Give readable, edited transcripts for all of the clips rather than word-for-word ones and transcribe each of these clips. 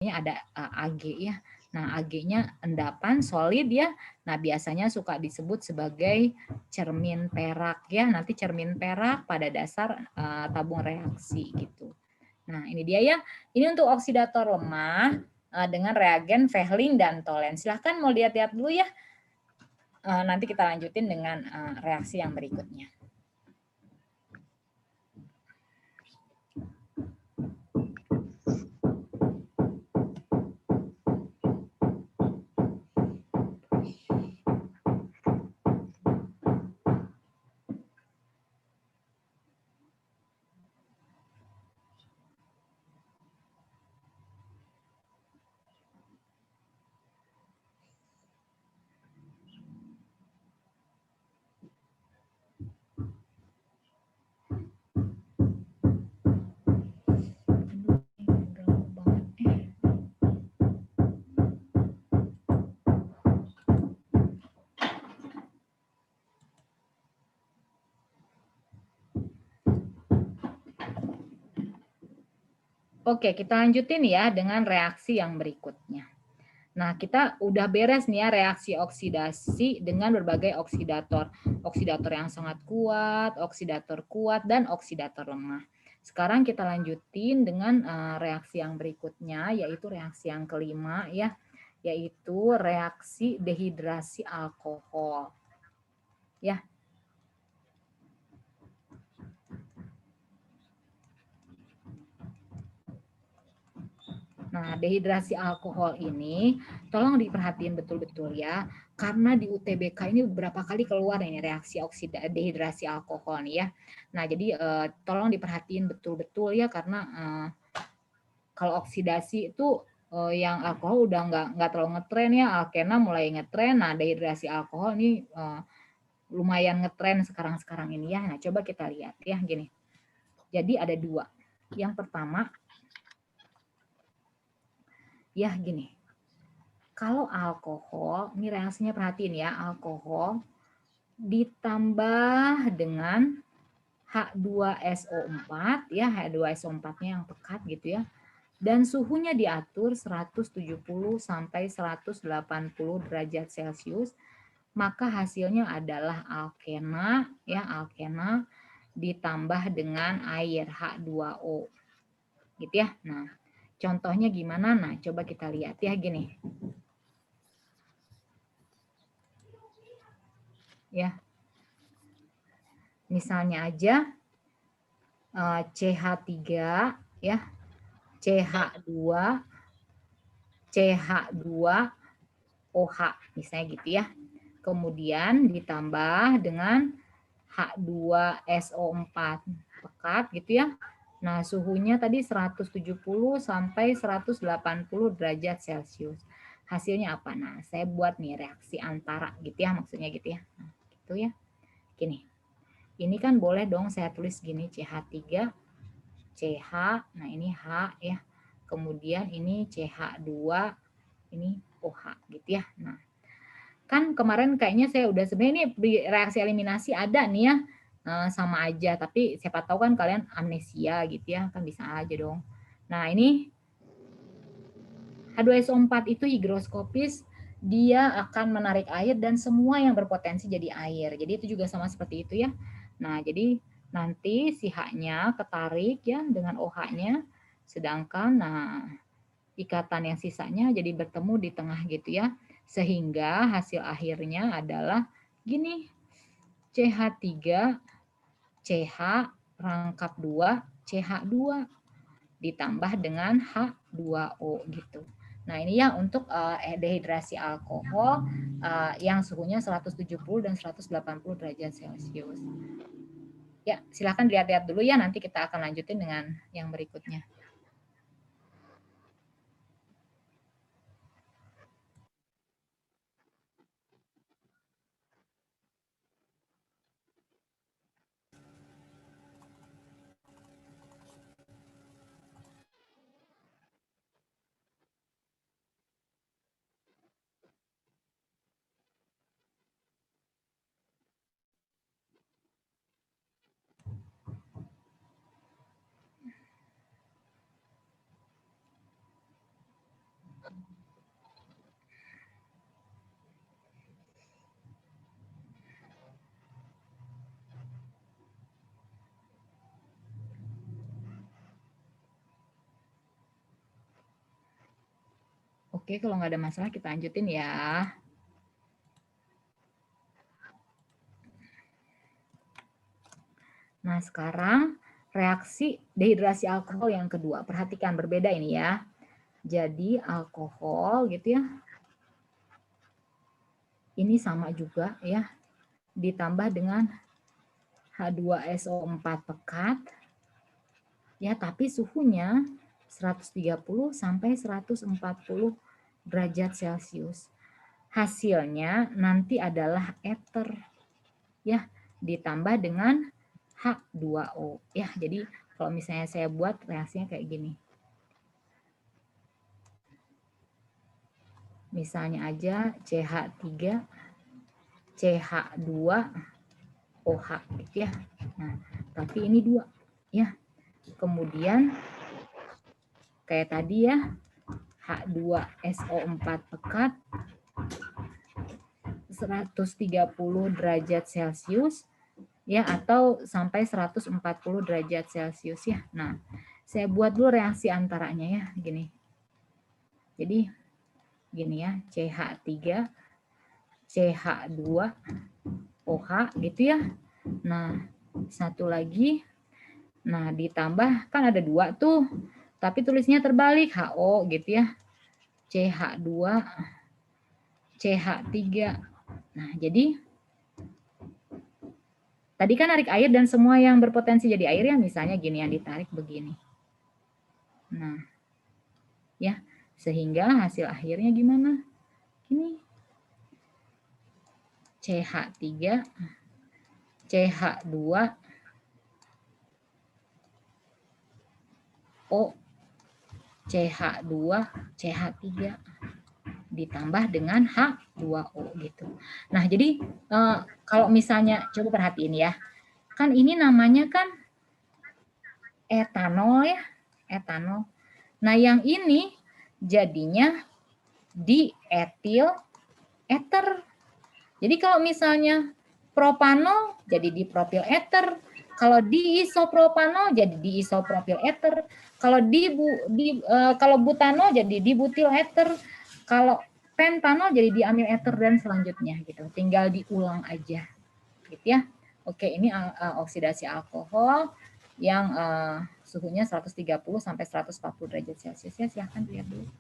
ada Ag ya. Nah, Ag-nya endapan solid ya. Nah, biasanya suka disebut sebagai cermin perak ya. Nanti cermin perak pada dasar tabung reaksi gitu. Nah, ini dia ya. Ini untuk oksidator lemah dengan reagen Vehling dan Tholen. Silahkan mau lihat-lihat dulu ya. Nanti kita lanjutin dengan reaksi yang berikutnya. Oke, kita lanjutin ya dengan reaksi yang berikutnya. Nah, kita udah beres nih ya reaksi oksidasi dengan berbagai oksidator. Oksidator yang sangat kuat, dan oksidator lemah. Sekarang kita lanjutin dengan reaksi yang berikutnya, yaitu reaksi yang kelima ya, yaitu reaksi dehidrasi alkohol. Ya, nah, dehidrasi alkohol ini tolong diperhatiin betul-betul ya, karena di UTBK ini beberapa kali keluar ini reaksi dehidrasi alkohol nih ya. Nah, jadi tolong diperhatiin betul-betul ya, karena kalau oksidasi itu yang alkohol udah nggak terlalu ngetren ya, alkena mulai ngetren. Nah, dehidrasi alkohol ini lumayan ngetren sekarang-sekarang ini ya. Nah, coba kita lihat ya gini. Jadi ada dua. Yang pertama ya gini. Kalau alkohol, ini reaksinya perhatiin ya, alkohol ditambah dengan H2SO4 ya, H2SO4-nya yang pekat gitu ya. Dan suhunya diatur 170 sampai 180 derajat Celcius, maka hasilnya adalah alkena ya, alkena ditambah dengan air H2O. Gitu ya. Nah, contohnya gimana? Nah, coba kita lihat ya gini. Ya. Misalnya aja CH3 ya, CH2, CH2OH misalnya gitu ya. Kemudian ditambah dengan H2SO4 pekat gitu ya. Nah, suhunya tadi 170 sampai 180 derajat Celcius. Hasilnya apa? Nah, saya buat nih reaksi antara gitu ya, maksudnya gitu ya. Nah, gitu ya. Gini. Ini kan boleh dong saya tulis gini, CH3, CH, nah ini H ya. Kemudian ini CH2, ini OH gitu ya. Nah, kan kemarin kayaknya saya udah sebenarnya ini reaksi eliminasi ada nih ya, sama aja. Tapi siapa tahu kan kalian amnesia gitu ya, kan bisa aja dong. Nah, ini H2SO4 itu higroskopis, dia akan menarik air dan semua yang berpotensi jadi air. Jadi itu juga sama seperti itu ya. Nah, jadi nanti si H-nya ketarik ya dengan OH-nya, sedangkan nah ikatan yang sisanya jadi bertemu di tengah gitu ya. Sehingga hasil akhirnya adalah gini, CH3, CH, rangkap 2, CH2 ditambah dengan H2O gitu. Nah, ini ya untuk dehidrasi alkohol yang suhunya 170 dan 180 derajat Celcius. Ya, silakan lihat-lihat dulu ya, nanti kita akan lanjutin dengan yang berikutnya. Oke, kalau nggak ada masalah kita lanjutin ya. Nah, sekarang reaksi dehidrasi alkohol yang kedua. Perhatikan, berbeda ini ya. Jadi alkohol gitu ya. Ini sama juga ya. Ditambah dengan H2SO4 pekat. Ya, tapi suhunya 130 sampai 140 derajat Celcius. Hasilnya nanti adalah ether ya, ditambah dengan H2O ya. Jadi kalau misalnya saya buat reaksinya kayak gini. Misalnya aja CH3 CH2OH gitu ya. Nah, tapi ini 2 ya. Kemudian kayak tadi ya, H2SO4 pekat 130 derajat Celcius ya, atau sampai 140 derajat Celcius ya. Nah, saya buat dulu reaksi antaranya ya, gini. Jadi gini ya, CH3 CH2OH gitu ya. Nah, satu lagi. Nah, ditambah kan ada 2 tuh. Tapi tulisnya terbalik, HO gitu ya. CH2 CH3. Nah, jadi tadi kan narik air dan semua yang berpotensi jadi air ya, misalnya gini yang ditarik begini. Nah, ya, sehingga hasil akhirnya gimana? Ini CH3 CH2 O CH2 CH3 ditambah dengan H2O gitu. Nah, jadi kalau misalnya coba perhatiin ya. Kan ini namanya kan etanol ya, etanol. Nah, yang ini jadinya dietil ether. Jadi kalau misalnya propanol jadi dipropil ether, kalau diisopropanol jadi diisopropil ether, kalau kalau butanol jadi dibutil ether, kalau pentanol jadi diamil ether dan selanjutnya gitu. Tinggal diulang aja. Gitu ya. Oke, ini oksidasi alkohol yang suhunya 130 sampai 140 derajat Celcius ya. Silahkan lihat dulu.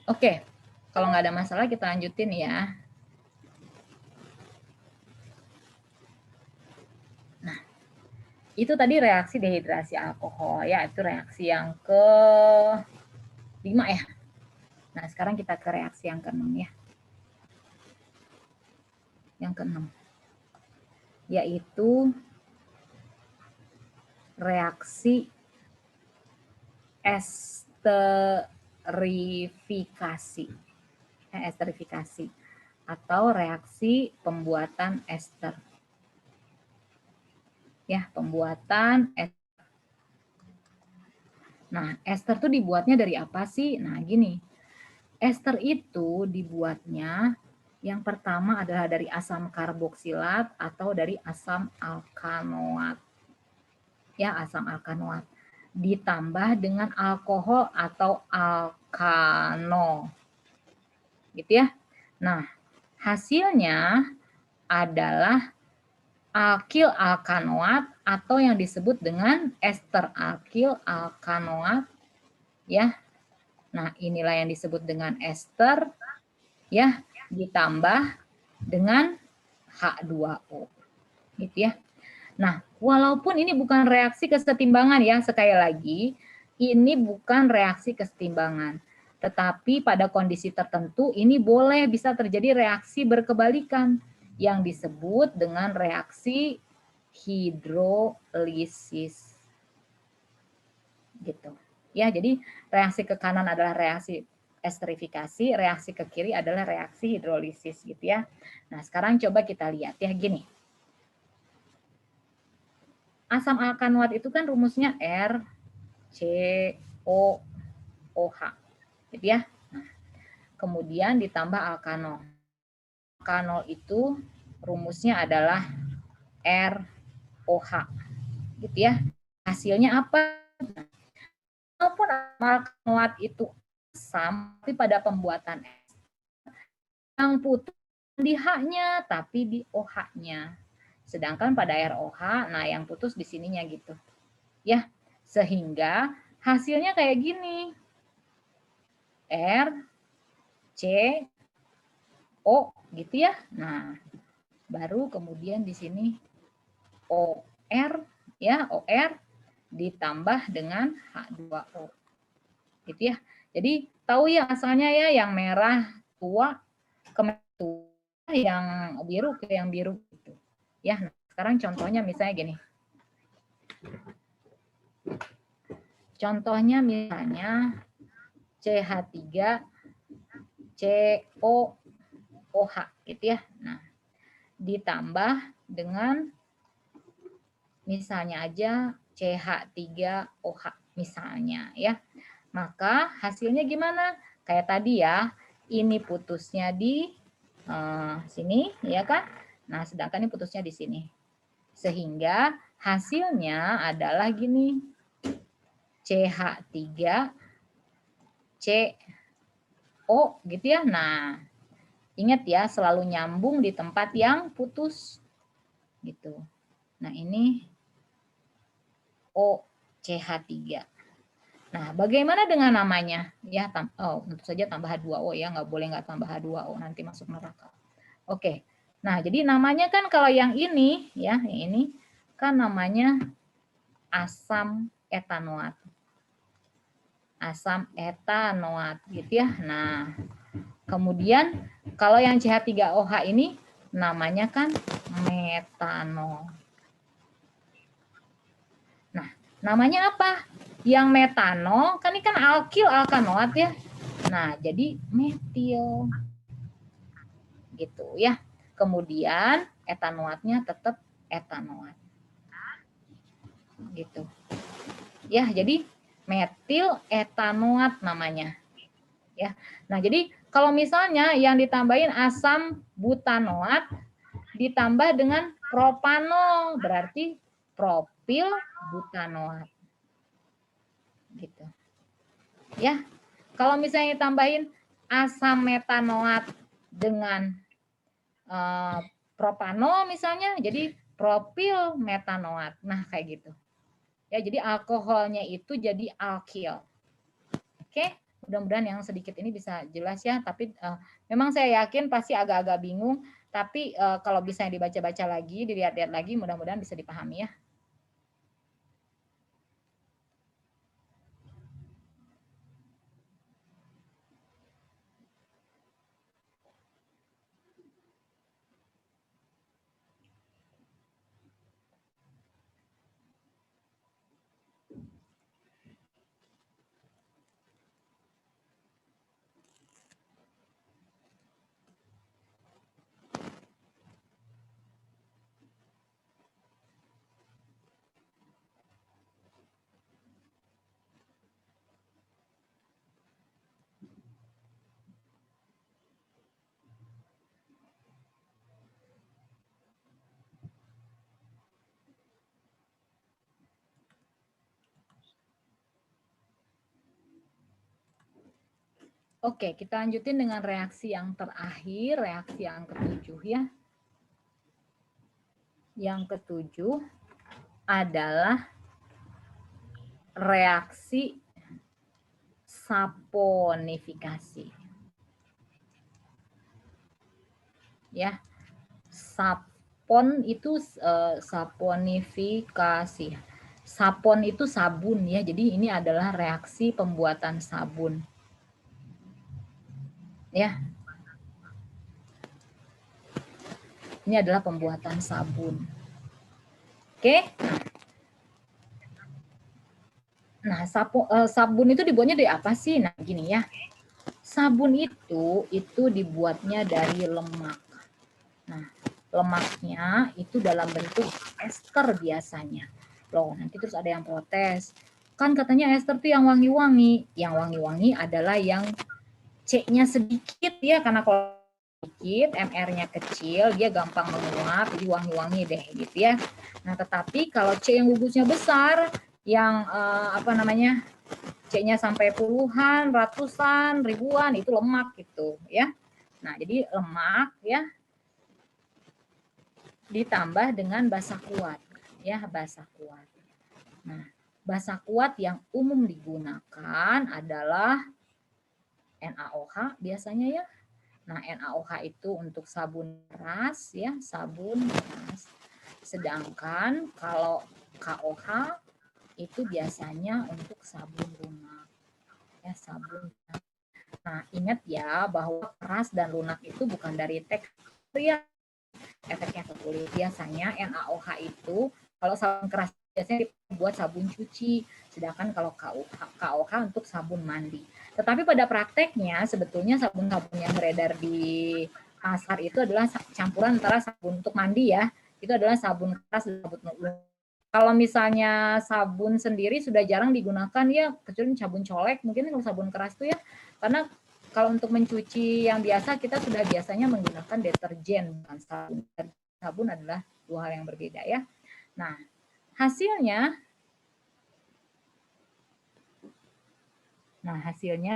Oke, kalau nggak ada masalah kita lanjutin ya. Nah, itu tadi reaksi dehidrasi alkohol ya, itu reaksi yang ke-5 ya. Nah, sekarang kita ke reaksi yang ke-6 ya. Yang ke-6 yaitu reaksi esterifikasi. Esterifikasi atau reaksi pembuatan ester. Ya, pembuatan ester. Nah, ester itu dibuatnya dari apa sih? Nah, gini. Ester itu dibuatnya yang pertama adalah dari asam karboksilat atau dari asam alkanoat. Ya, asam alkanoat. Ditambah dengan alkohol atau alkanol. Gitu ya. Nah, hasilnya adalah alkil alkanoat atau yang disebut dengan ester alkil alkanoat ya. Nah, inilah yang disebut dengan ester ya, ditambah dengan H2O. Gitu ya. Nah, walaupun ini bukan reaksi kesetimbangan ya, sekali lagi, ini bukan reaksi kesetimbangan. Tetapi pada kondisi tertentu ini boleh bisa terjadi reaksi berkebalikan yang disebut dengan reaksi hidrolisis. gitu. Ya, jadi reaksi ke kanan adalah reaksi esterifikasi, reaksi ke kiri adalah reaksi hidrolisis gitu ya. Nah, sekarang coba kita lihat ya gini. Asam alkanoat itu kan rumusnya R, C, O, OH. Gitu ya. Nah, kemudian ditambah alkanol. Alkanol itu rumusnya adalah ROH. Gitu ya. Hasilnya apa? Walaupun alkanoat itu asam, tapi pada pembuatan yang putus di H-nya, tapi di OH-nya. Sedangkan pada ROH, nah yang putus di sininya gitu. Ya, sehingga hasilnya kayak gini. R, C, O gitu ya. Nah, baru kemudian di sini OR ya, OR ditambah dengan H2O. Gitu ya. Jadi tahu ya asalnya ya, yang merah tua ke tua, yang biru ke yang biru gitu. Ya, nah, sekarang contohnya misalnya gini. Contohnya misalnya CH3 COOH gitu ya. Nah, ditambah dengan misalnya aja CH3OH misalnya ya. Maka hasilnya gimana? Kayak tadi ya, ini putusnya di sini ya kan? Nah, sedangkan ini putusnya di sini. Sehingga hasilnya adalah gini. CH3 CO gitu ya. Nah, ingat ya, selalu nyambung di tempat yang putus gitu. Nah, ini OCH3. Nah, bagaimana dengan namanya? Ya, tentu saja tambah H2O ya, nggak boleh nggak tambah H2O, nanti masuk neraka. Oke, nah jadi namanya kan kalau yang ini, ya, yang ini kan namanya asam etanoat. Asam etanoat gitu ya. Nah, kemudian kalau yang CH3OH ini namanya kan metanol. Nah, namanya apa? Yang metanol, kan ini kan alkil alkanoat ya. Nah, jadi metil. Gitu ya. Kemudian etanoatnya tetap etanoat. Gitu. Ya, jadi metil etanoat namanya. Ya. Nah, jadi kalau misalnya yang ditambahin asam butanoat ditambah dengan propanol, berarti propil butanoat. Gitu. Ya. Kalau misalnya tambahin asam metanoat dengan propanol misalnya, jadi propil metanoat. Nah, kayak gitu. Ya, jadi alkoholnya itu jadi alkil. Oke, mudah-mudahan yang sedikit ini bisa jelas ya. Tapi memang saya yakin pasti agak-agak bingung. Tapi kalau bisa dibaca-baca lagi, dilihat-lihat lagi, mudah-mudahan bisa dipahami ya. Oke, kita lanjutin dengan reaksi yang terakhir, reaksi yang ketujuh ya. Yang ketujuh adalah reaksi saponifikasi. Ya, sapon itu saponifikasi. Sapon itu sabun ya, jadi ini adalah reaksi pembuatan sabun. Ya, ini adalah pembuatan sabun. Oke. Nah, sabun itu dibuatnya dari apa sih? Nah, gini ya. Sabun itu dibuatnya dari lemak. Nah, lemaknya itu dalam bentuk ester biasanya. Loh, nanti terus ada yang protes. Kan katanya ester tuh yang wangi-wangi. Yang wangi-wangi adalah yang C-nya sedikit ya, karena kalau sedikit, MR-nya kecil, dia gampang menguap, jadi wangi-wangi deh gitu ya. Nah, tetapi kalau C yang gugusnya besar, yang apa namanya, C-nya sampai puluhan, ratusan, ribuan, itu lemak gitu ya. Nah, jadi lemak ya ditambah dengan basa kuat ya, basa kuat. Nah, basa kuat yang umum digunakan adalah NaOH biasanya ya. Nah, NaOH itu untuk sabun keras ya, sabun keras. Sedangkan kalau KOH itu biasanya untuk sabun lunak. Ya, sabun. Nah, ingat ya bahwa keras dan lunak itu bukan dari tekstur ya, efeknya ke kulit. Biasanya NaOH itu kalau sabun keras biasanya dibuat sabun cuci, sedangkan kalau KOH untuk sabun mandi. Tetapi pada prakteknya sebetulnya sabun-sabun yang beredar di pasar itu adalah campuran antara sabun untuk mandi ya, itu adalah sabun keras dan sabun lunak. Kalau misalnya sabun sendiri sudah jarang digunakan ya, kecuali sabun colek mungkin kalau sabun keras tuh ya, karena kalau untuk mencuci yang biasa kita sudah biasanya menggunakan deterjen bukan sabun. Sabun adalah dua hal yang berbeda ya. Nah, hasilnya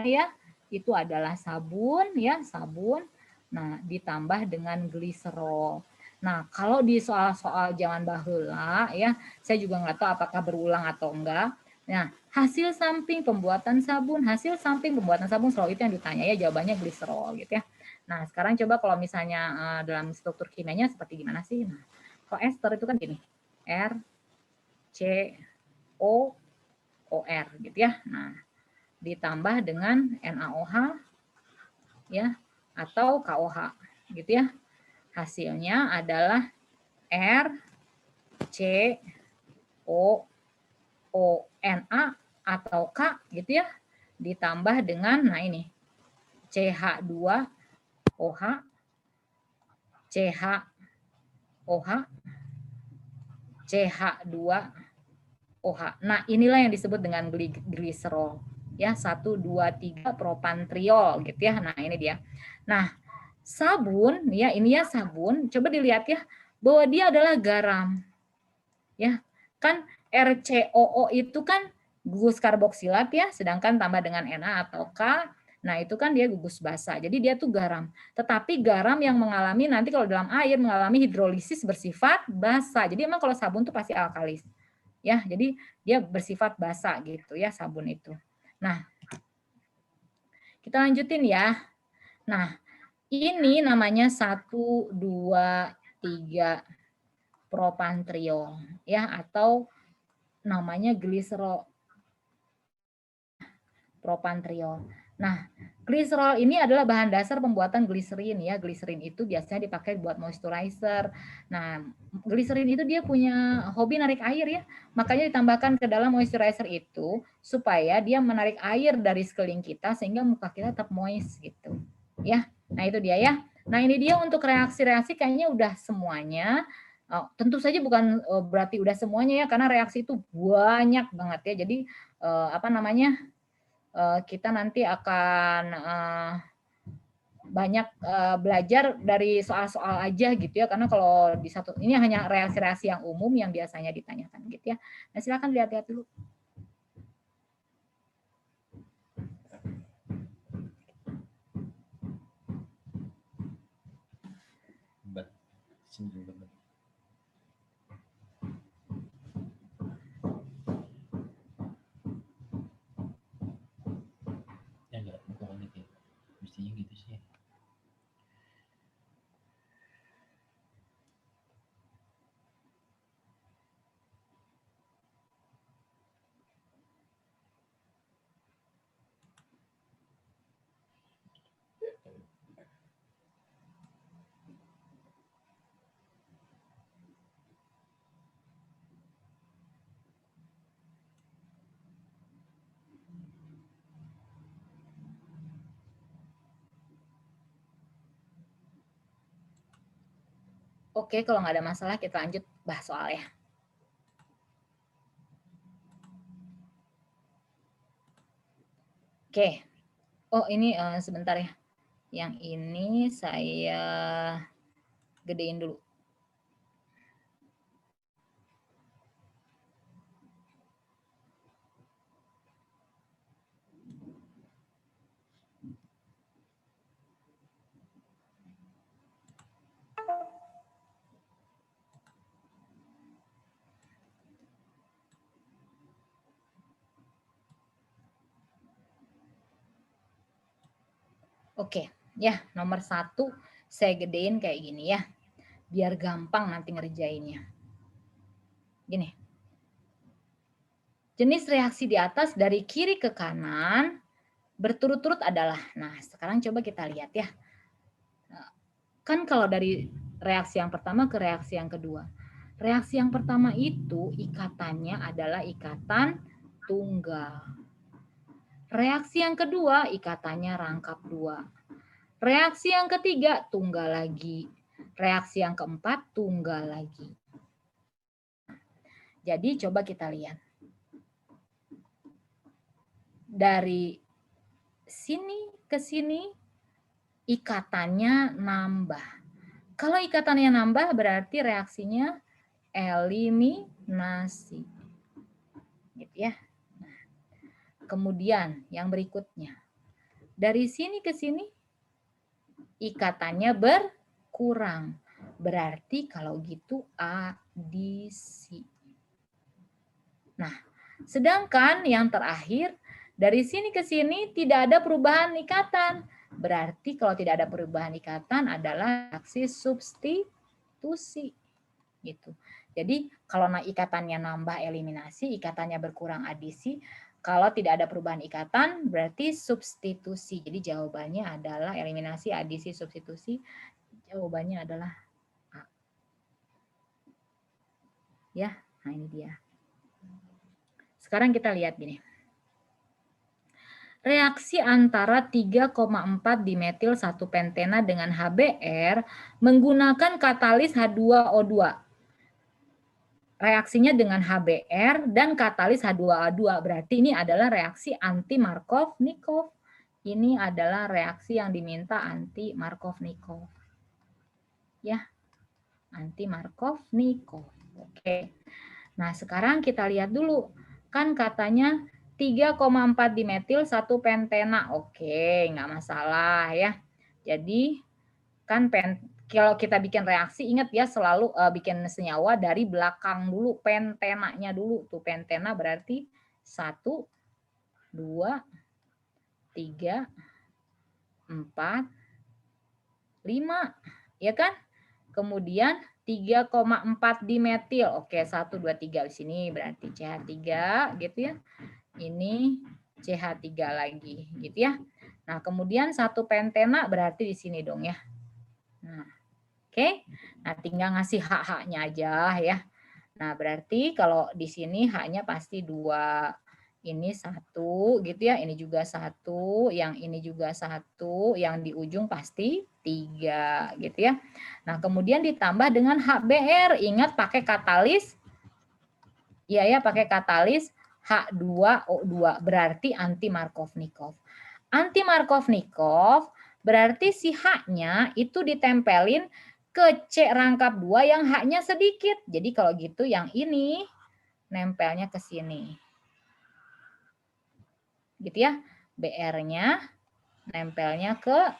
ya itu adalah sabun ya, sabun. Nah, ditambah dengan gliserol. Nah, kalau di soal-soal zaman baheula ya, saya juga nggak tahu apakah berulang atau enggak. Nah, hasil samping pembuatan sabun selalu itu yang ditanya ya, jawabannya gliserol gitu ya. Nah, sekarang coba kalau misalnya dalam struktur kimianya seperti gimana sih? Nah, kalau ester itu kan gini, R, C, O, OR gitu ya. Nah, ditambah dengan NaOH ya atau KOH gitu ya. Hasilnya adalah R, C, O, O, Na atau K gitu ya. Ditambah dengan nah ini CH2OH, CHOH, CH2OH. Nah, inilah yang disebut dengan gliserol. Ya, 1 2 3 propantriol gitu ya. Nah, ini dia. Nah, sabun ya, ini ya sabun. Coba dilihat ya bahwa dia adalah garam. Ya. Kan RCOO itu kan gugus karboksilat ya, sedangkan tambah dengan Na atau K, nah itu kan dia gugus basa. Jadi dia tuh garam. Tetapi garam yang mengalami nanti kalau dalam air mengalami hidrolisis bersifat basa. Jadi emang kalau sabun tuh pasti alkalis. Ya, jadi dia bersifat basa gitu ya sabun itu. Nah, kita lanjutin ya. Nah, ini namanya 1 2 3 propantriol ya, atau namanya gliserol propantriol. Nah, gliserol ini adalah bahan dasar pembuatan gliserin ya. Gliserin itu biasanya dipakai buat moisturizer. Nah, gliserin itu dia punya hobi narik air ya. Makanya ditambahkan ke dalam moisturizer itu supaya dia menarik air dari sekeliling kita sehingga muka kita tetap moist gitu. Ya. Nah, itu dia ya. Nah, ini dia untuk reaksi-reaksi kayaknya udah semuanya. Tentu saja bukan berarti udah semuanya ya, karena reaksi itu banyak banget ya. Jadi apa namanya? Kita nanti akan banyak belajar dari soal-soal aja gitu ya, karena kalau di satu ini hanya reaksi-reaksi yang umum yang biasanya ditanyakan gitu ya. Nah, silakan lihat-lihat dulu. Ya enggak, bukan gitu ya. Mestinya gitu sih. Oke, kalau nggak ada masalah kita lanjut bahas soalnya. Oke. Oh, ini sebentar ya. Yang ini saya gedein dulu. Oke, ya nomor 1 saya gedein kayak gini ya, biar gampang nanti ngerjainnya. Gini, jenis reaksi di atas dari kiri ke kanan berturut-turut adalah, nah sekarang coba kita lihat ya. Kan kalau dari reaksi yang pertama ke reaksi yang kedua. Reaksi yang pertama itu ikatannya adalah ikatan tunggal. Reaksi yang kedua ikatannya rangkap 2. Reaksi yang ketiga tunggal lagi. Reaksi yang keempat tunggal lagi. Jadi coba kita lihat. Dari sini ke sini ikatannya nambah. Kalau ikatannya nambah berarti reaksinya eliminasi. Gitu ya. Nah, kemudian yang berikutnya. Dari sini ke sini ikatannya berkurang. Berarti kalau gitu adisi. Nah, sedangkan yang terakhir dari sini ke sini tidak ada perubahan ikatan. Berarti kalau tidak ada perubahan ikatan adalah reaksi substitusi. Gitu. Jadi kalau ikatannya nambah eliminasi, ikatannya berkurang adisi. Kalau tidak ada perubahan ikatan berarti substitusi. Jadi jawabannya adalah eliminasi, adisi, substitusi. Jawabannya adalah A. Ya, nah ini dia. Sekarang kita lihat gini. Reaksi antara 3,4 dimetil 1 pentena dengan HBr menggunakan katalis H2O2. Reaksinya dengan HBr dan katalis H2O2. Berarti ini adalah reaksi anti-Markov-Nikov. Ini adalah reaksi yang diminta anti-Markov-Nikov. Ya, anti-Markov-Nikov. Oke. Nah, sekarang kita lihat dulu. Kan katanya 3,4 dimetil 1 pentena. Oke, nggak masalah ya. Jadi kan kalau kita bikin reaksi, ingat ya selalu bikin senyawa dari belakang dulu, pentenanya dulu. Tuh pentena berarti 1, 2, 3, 4, 5. Ya kan? Kemudian 3,4 dimetil. Oke, 1, 2, 3 di sini berarti CH3 gitu ya. Ini CH3 lagi gitu ya. Nah, kemudian 1 pentena berarti di sini dong ya. Nah, oke. Nah, tinggal ngasih H-nya aja ya. Nah, berarti kalau di sini H-nya pasti 2. Ini 1 gitu ya, ini juga 1, yang ini juga 1, yang di ujung pasti 3 gitu ya. Nah, kemudian ditambah dengan HBr, ingat pakai katalis. Iya ya, pakai katalis H2O2, berarti anti Markov-Nikov. Anti Markov-Nikov berarti si H-nya itu ditempelin ke C rangkap 2 yang H-nya sedikit. Jadi kalau gitu yang ini nempelnya ke sini. Gitu ya. BR-nya nempelnya ke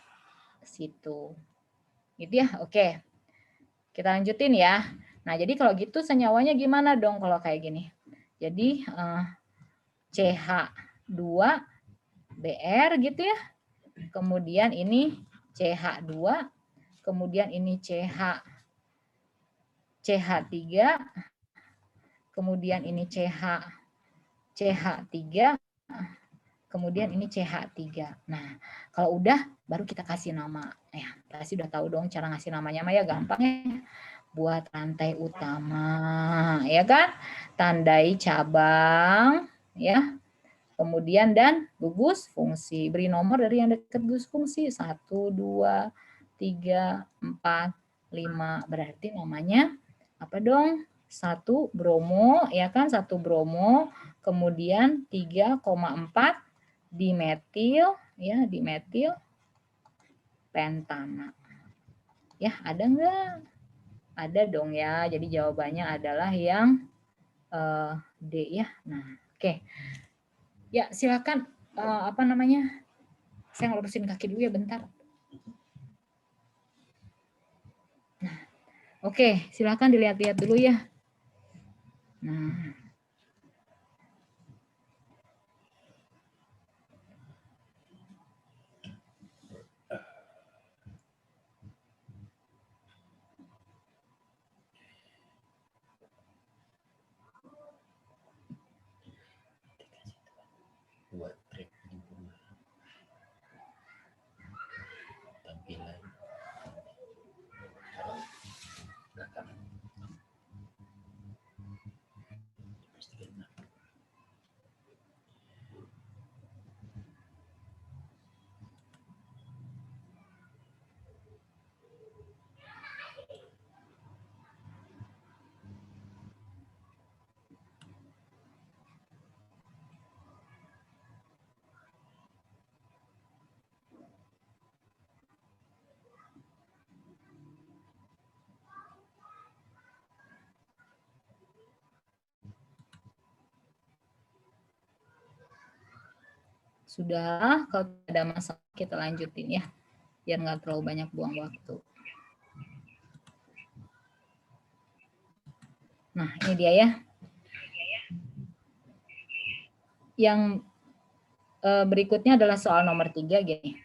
situ. Gitu ya. Oke. Kita lanjutin ya. Nah, jadi kalau gitu senyawanya gimana dong kalau kayak gini? Jadi CH2 BR gitu ya. Kemudian ini CH2, kemudian ini CH3, kemudian ini CH3, kemudian ini CH3. Nah, kalau udah baru kita kasih nama. Ya, pasti udah tahu dong cara ngasih namanya mah ya gampang ya. Buat rantai utama, ya kan? Tandai cabang, ya. Kemudian dan gugus fungsi. Beri nomor dari yang dekat gugus fungsi. 1, 2, 3, 4, 5. Berarti namanya apa dong? 1 bromo, ya kan? 1 bromo, kemudian 3,4 dimetil, ya, dimetil pentana. Ya, ada enggak? Ada dong ya. Jadi jawabannya adalah yang D ya. Nah, oke. Ya, silakan apa namanya? Saya ngelurusin kaki dulu ya bentar. Nah, oke, silakan dilihat-lihat dulu ya. Nah, buat track penyempurnaan tampilan belakang pastikan. sudah, kalau tidak ada masalah kita lanjutin ya, biar nggak terlalu banyak buang waktu. Nah, ini dia ya. Yang berikutnya adalah soal nomor 3 gini.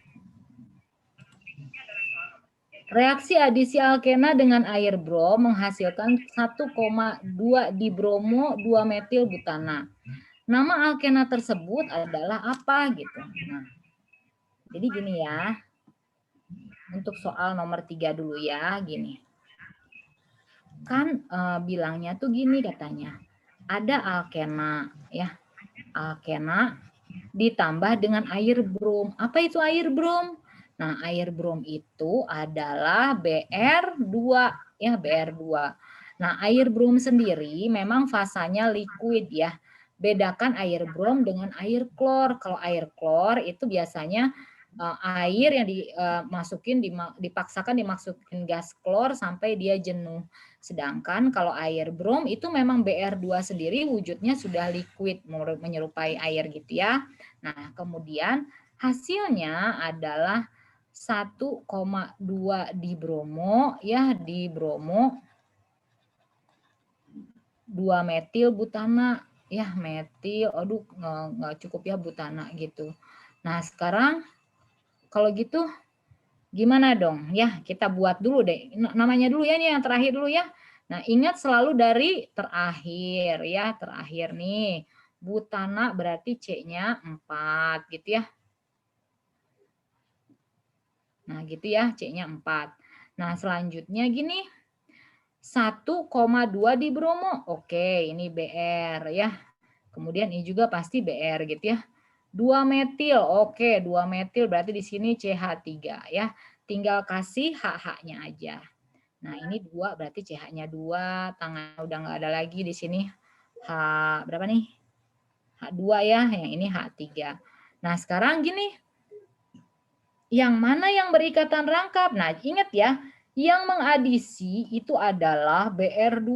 Reaksi adisi alkena dengan air brom menghasilkan 1,2 dibromo 2 metil butana. Nama alkena tersebut adalah apa gitu. Nah, jadi gini ya. Untuk soal nomor 3 dulu ya, gini. Kan bilangnya tuh gini katanya. Ada alkena ya. Alkena ditambah dengan air brom. Apa itu air brom? Nah, air brom itu adalah Br2 ya, Br2. Nah, air brom sendiri memang fasanya liquid ya. Bedakan air brom dengan air klor. Kalau air klor itu biasanya air yang dimasukin dipaksakan dimasukin gas klor sampai dia jenuh. Sedangkan kalau air brom itu memang Br2 sendiri wujudnya sudah liquid menyerupai air gitu ya. Nah, kemudian hasilnya adalah 1,2 dibromo ya, dibromo 2 metil butana ya, metil, aduh nggak cukup ya butana gitu. Nah, sekarang kalau gitu gimana dong? Ya, kita buat dulu deh. Namanya dulu ya, nih yang terakhir dulu ya. Nah, ingat selalu dari terakhir ya, terakhir nih. Butana berarti C-nya 4 gitu ya. Nah, gitu ya, C-nya 4. Nah, selanjutnya gini. 1,2 di bromo. Oke, ini Br ya. Kemudian ini juga pasti Br gitu ya. 2 metil. Oke, 2 metil berarti di sini CH3 ya. Tinggal kasih HH-nya aja. Nah, ini 2 berarti CH-nya 2, tangan udah nggak ada lagi di sini. H berapa nih? H2 ya, yang ini H3. Nah, sekarang gini. Yang mana yang berikatan rangkap? Nah, ingat ya, yang mengadisi itu adalah Br2.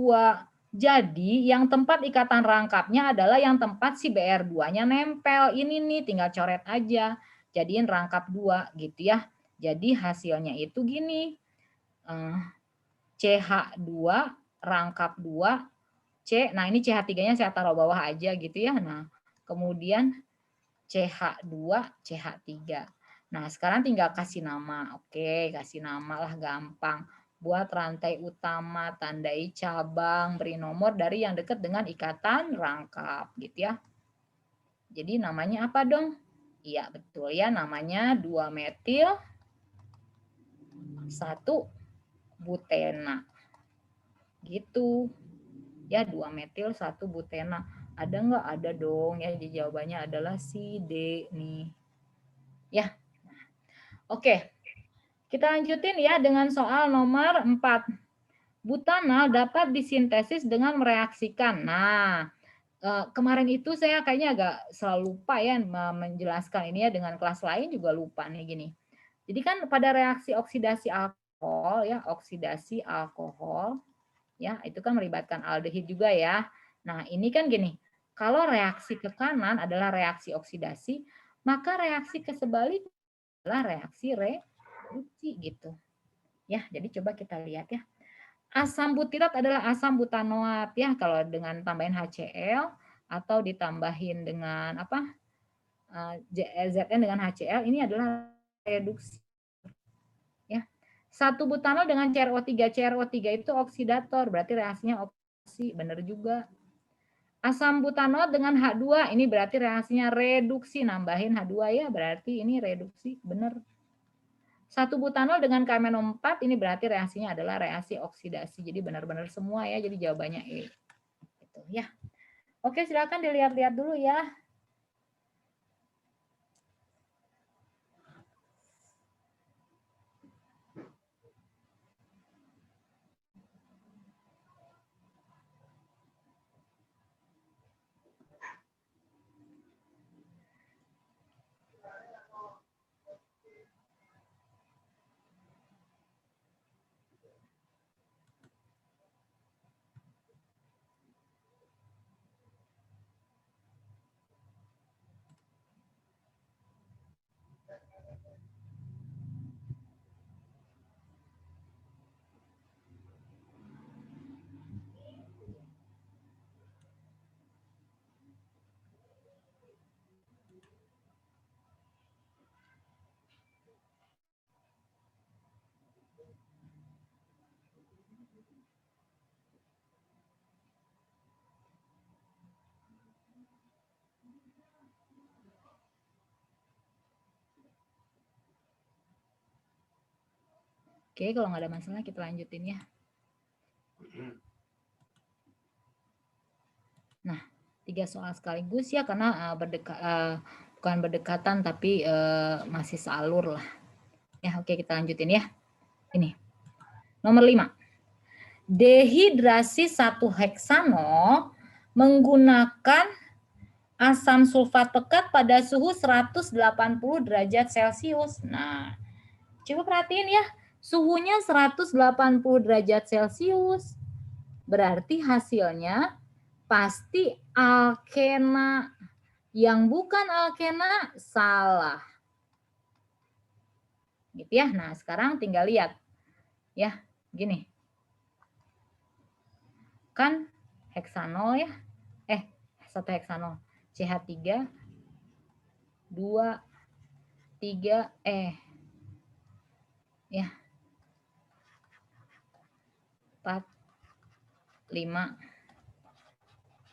Jadi, yang tempat ikatan rangkapnya adalah yang tempat si Br2-nya nempel. Ini nih, tinggal coret aja. Jadiin rangkap 2 gitu ya. Jadi, hasilnya itu gini. CH2, rangkap 2, C. Nah, ini CH3-nya saya taruh bawah aja gitu ya. Nah, kemudian CH2, CH3. Nah, sekarang tinggal kasih nama. Oke, kasih nama lah gampang. Buat rantai utama, tandai cabang, beri nomor dari yang dekat dengan ikatan rangkap gitu ya. Jadi namanya apa dong? Iya, betul ya, namanya 2 metil 1 butena. Gitu. Ya, 2 metil 1 butena. Ada nggak? Ada dong ya. Jadi jawabannya adalah si D nih. Ya. Oke. Kita lanjutin ya dengan soal nomor 4. Butanal dapat disintesis dengan mereaksikan. Nah, kemarin itu saya kayaknya agak selalu lupa ya menjelaskan ini ya, dengan kelas lain juga lupa nih gini. Jadi kan pada reaksi oksidasi alkohol ya, oksidasi alkohol ya, itu kan melibatkan aldehid juga ya. Nah, ini kan gini, kalau reaksi ke kanan adalah reaksi oksidasi, maka reaksi ke sebalik adalah reaksi reduksi gitu. Ya, jadi coba kita lihat ya. Asam butirat adalah asam butanoat ya, kalau dengan tambahin HCl atau ditambahin dengan apa? Zn dengan HCl ini adalah reduksi ya. 1 butanol dengan CrO3. CrO3 itu oksidator, berarti reaksinya oksidasi, benar juga. Asam butanol dengan H2 ini berarti reaksinya reduksi, nambahin H2 ya, berarti ini reduksi, benar. 1 butanol dengan KMNO4 ini berarti reaksinya adalah reaksi oksidasi. Jadi benar-benar semua ya, jadi jawabannya E. Gitu ya. Oke, silakan dilihat-lihat dulu ya. Oke, kalau nggak ada masalah kita lanjutin ya. Nah, 3 soal sekaligus ya, karena bukan berdekatan tapi masih sealur lah. Ya, oke kita lanjutin ya. Ini. Nomor 5. Dehidrasi 1 heksanol menggunakan asam sulfat pekat pada suhu 180 derajat Celcius. Nah, coba perhatiin ya, suhunya 180 derajat Celcius. Berarti hasilnya pasti alkena. Yang bukan alkena salah. Gitu ya. Nah, sekarang tinggal lihat. Ya, gini. Kan heksanol ya. 1 heksanol. CH3 2 3 ya. 4 5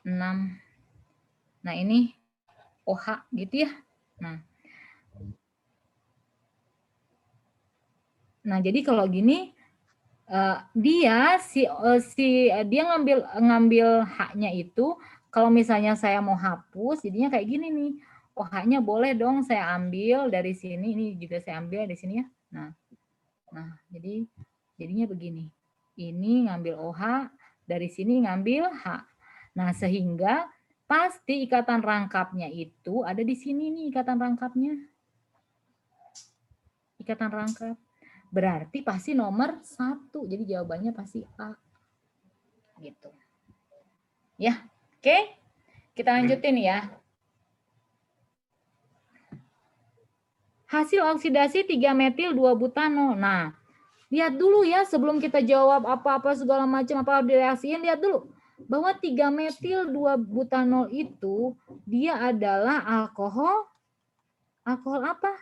6. Nah, ini OH gitu ya. Nah, jadi kalau gini dia ngambil H-nya itu, kalau misalnya saya mau hapus jadinya kayak gini nih. OH-nya boleh dong saya ambil dari sini, ini juga saya ambil di sini ya. Nah, jadinya begini. Ini ngambil OH, dari sini ngambil H. Nah, sehingga pasti ikatan rangkapnya itu ada di sini nih, ikatan rangkapnya. Ikatan rangkap. Berarti pasti nomor 1. Jadi jawabannya pasti A. Gitu. Ya, oke. Kita lanjutin ya. Hasil oksidasi 3-metil 2-butanol. Nah, lihat dulu ya sebelum kita jawab apa-apa segala macam apa direaksiin, lihat dulu bahwa 3-metil 2-butanol itu dia adalah alkohol apa?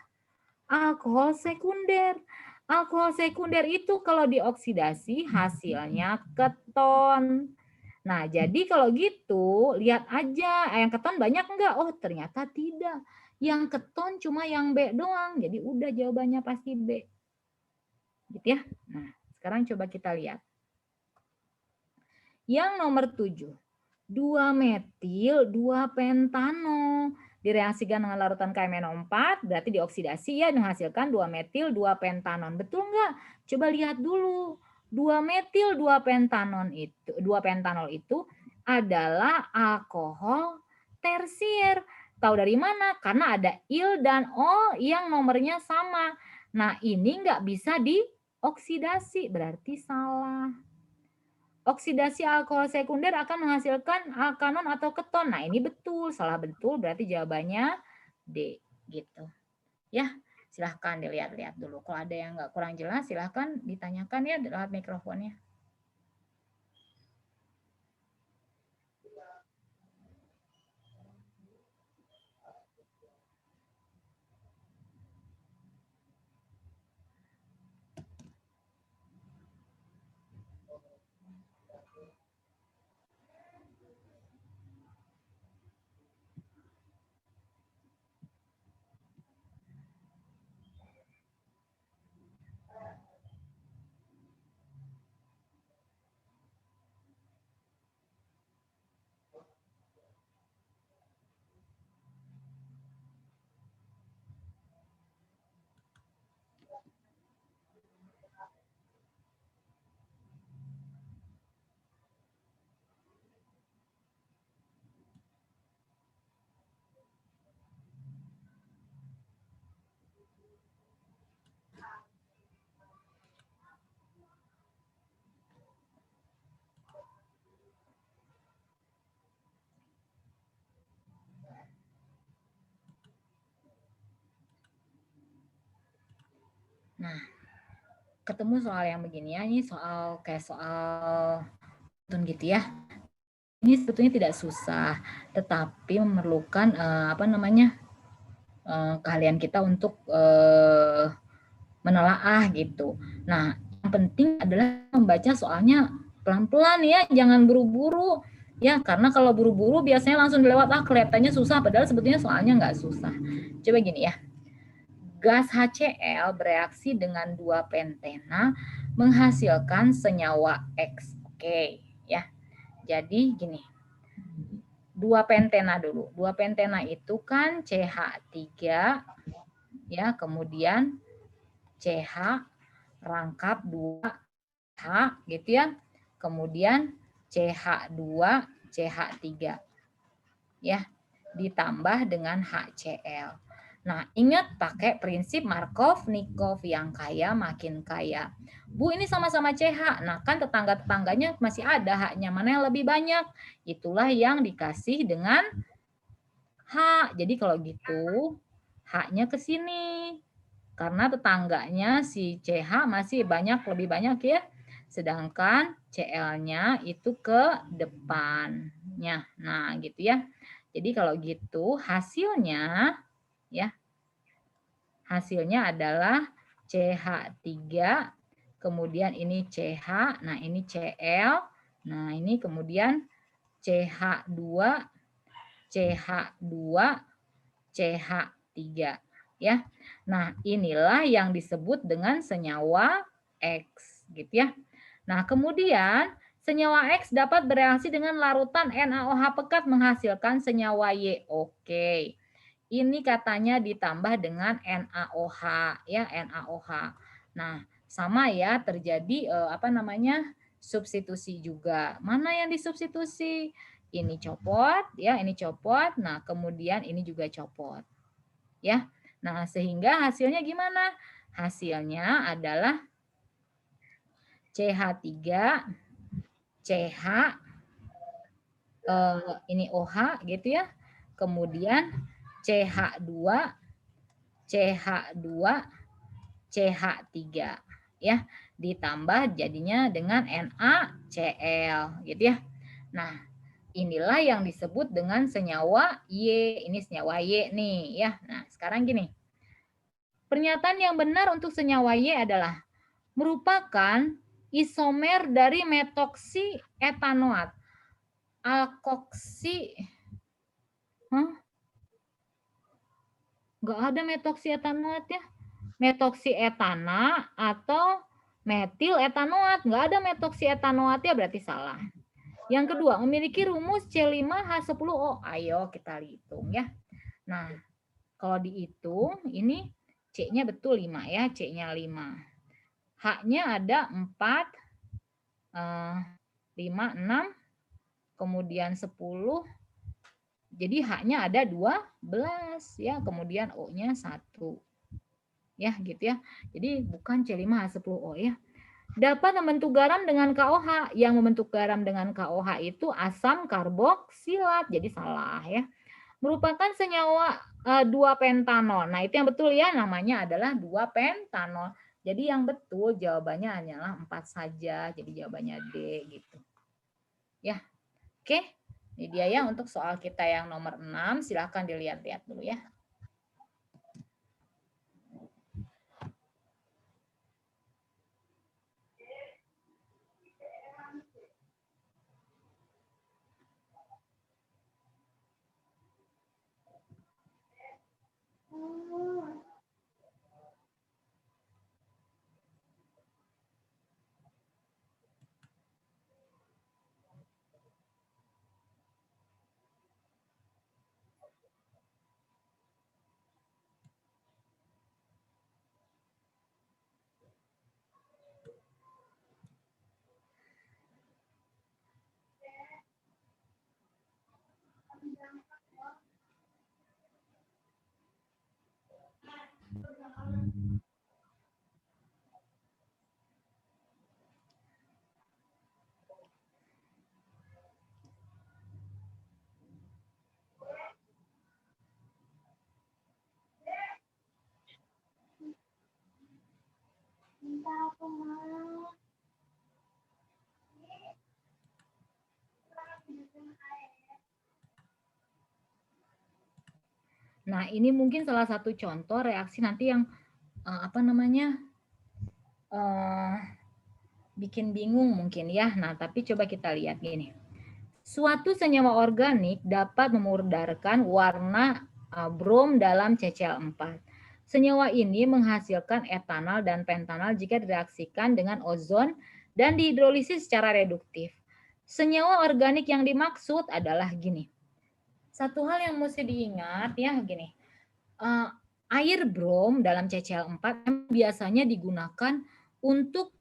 Alkohol sekunder. Alkohol sekunder itu kalau dioksidasi hasilnya keton. Nah, jadi kalau gitu lihat aja yang keton banyak enggak? Oh, ternyata tidak. Yang keton cuma yang B doang. Jadi udah jawabannya pasti B. Gitu ya. Nah, sekarang coba kita lihat. Yang nomor 7. 2 metil 2 pentanol. direaksikan dengan larutan KMNO4, berarti dioksidasi ya, menghasilkan 2-metil 2-pentanon. Betul nggak? Coba lihat dulu. 2-metil 2-pentanol itu adalah alkohol tersier. Tahu dari mana? Karena ada il dan ol yang nomornya sama. Nah, ini nggak bisa dioksidasi, berarti salah. Oksidasi alkohol sekunder akan menghasilkan alkanon atau keton. Nah, ini betul. Salah betul, berarti jawabannya D. Gitu. Ya, silahkan dilihat-lihat dulu. Kalau ada yang nggak kurang jelas, silahkan ditanyakan ya lewat mikrofonnya. Nah, ketemu soal yang begini ya, ini soal kayak soal gitu ya. Ini sebetulnya tidak susah, tetapi memerlukan keahlian kita untuk menelaah gitu. Nah, yang penting adalah membaca soalnya pelan-pelan ya, jangan buru-buru ya, karena kalau buru-buru biasanya langsung dilewat, kelihatannya susah, padahal sebetulnya soalnya nggak susah. Coba gini ya. Gas HCl bereaksi dengan 2 pentena menghasilkan senyawa X. Oke, ya. Jadi gini. 2 pentena dulu. 2 pentena itu kan CH3 ya, kemudian CH rangkap 2H gitu ya. Kemudian CH2 CH3. Ya, ditambah dengan HCl. Nah, ingat pakai prinsip Markov-Nikov, yang kaya makin kaya. Bu, ini sama-sama CH. Nah, kan tetangga-tetangganya masih ada H-nya. Mana yang lebih banyak? Itulah yang dikasih dengan H. Jadi kalau gitu, H-nya ke sini. Karena tetangganya si CH masih lebih banyak ya. Sedangkan Cl-nya itu ke depannya. Nah, gitu ya. Jadi kalau gitu hasilnya ya. Hasilnya adalah CH3, kemudian ini CH, nah ini Cl, nah ini kemudian CH2, CH2, CH3 ya. Nah, inilah yang disebut dengan senyawa X gitu ya. Nah, kemudian senyawa X dapat bereaksi dengan larutan NaOH pekat menghasilkan senyawa Y. Oke. Ini katanya ditambah dengan NaOH ya, NaOH. Nah, sama ya, terjadi substitusi juga. Mana yang disubstitusi? Ini copot ya, ini copot. Nah, kemudian ini juga copot. Ya. Nah, sehingga hasilnya gimana? Hasilnya adalah CH3 CH ini OH gitu ya. Kemudian CH2 CH2 CH3 ya, ditambah jadinya dengan NaCl gitu ya. Nah, inilah yang disebut dengan senyawa Y. Ini senyawa Y nih ya. Nah, sekarang gini. Pernyataan yang benar untuk senyawa Y adalah merupakan isomer dari metoksi etanoat. Alkoksi nggak ada metoksietanoat ya. Metoksietana atau metil etanoat. Nggak ada metoksietanoat ya, berarti salah. Yang kedua, memiliki rumus C5H10O. Ayo kita hitung ya. Nah, kalau dihitung ini C-nya betul 5 ya, C-nya 5. H-nya ada 4, 5, 6, kemudian 10. Jadi H-nya ada 12 ya, kemudian O-nya 1. Ya, gitu ya. Jadi bukan C5H10O ya. Dapat membentuk garam dengan KOH. Yang membentuk garam dengan KOH itu asam karboksilat. Jadi salah ya. Merupakan senyawa 2-pentanol. Nah, itu yang betul ya, namanya adalah 2-pentanol. Jadi yang betul jawabannya hanyalah 4 saja. Jadi jawabannya D gitu. Ya. Oke. Ini dia ya untuk soal kita yang nomor 6. Silahkan dilihat-lihat dulu ya. Nah, ini mungkin salah satu contoh reaksi nanti yang bikin bingung mungkin ya. Nah, tapi coba kita lihat gini. Suatu senyawa organik dapat memudarkan warna brom dalam CCl4. Senyawa ini menghasilkan etanol dan pentanol jika direaksikan dengan ozon dan dihidrolisis secara reduktif. Senyawa organik yang dimaksud adalah gini. Satu hal yang mesti diingat ya gini. Air brom dalam CCl4 biasanya digunakan untuk